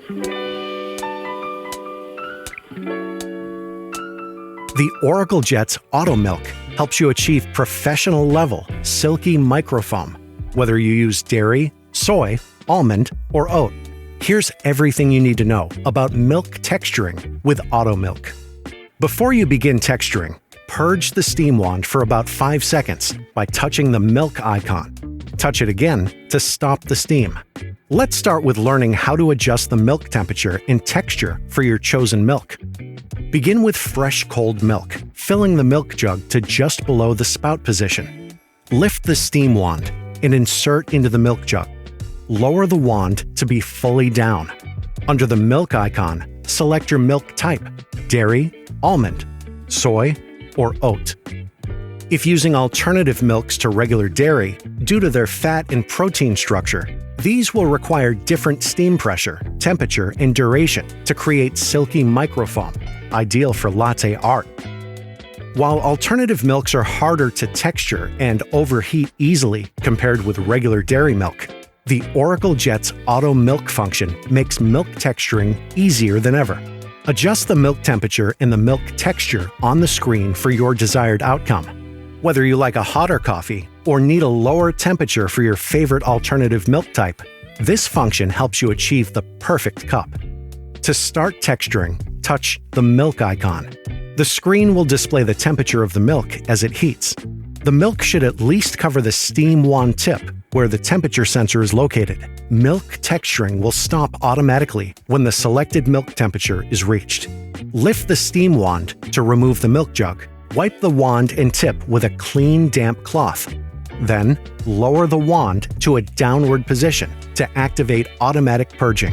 The Oracle Jet's Auto MilQ helps you achieve professional-level, silky microfoam, whether you use dairy, soy, almond, or oat. Here's everything you need to know about milk texturing with Auto MilQ. Before you begin texturing, purge the steam wand for about 5 seconds by touching the milk icon. Touch it again to stop the steam. Let's start with learning how to adjust the milk temperature and texture for your chosen milk. Begin with fresh cold milk, filling the milk jug to just below the spout position. Lift the steam wand and insert into the milk jug. Lower the wand to be fully down. Under the milk icon, select your milk type: dairy, almond, soy, or oat. If using alternative milks to regular dairy, due to their fat and protein structure, these will require different steam pressure, temperature, and duration to create silky microfoam, ideal for latte art. While alternative milks are harder to texture and overheat easily compared with regular dairy milk, the Oracle Jet's Auto MilQ function makes milk texturing easier than ever. Adjust the milk temperature and the milk texture on the screen for your desired outcome. Whether you like a hotter coffee or need a lower temperature for your favorite alternative milk type, this function helps you achieve the perfect cup. To start texturing, touch the milk icon. The screen will display the temperature of the milk as it heats. The milk should at least cover the steam wand tip, where the temperature sensor is located. Milk texturing will stop automatically when the selected milk temperature is reached. Lift the steam wand to remove the milk jug. Wipe the wand and tip with a clean, damp cloth. Then, lower the wand to a downward position to activate automatic purging.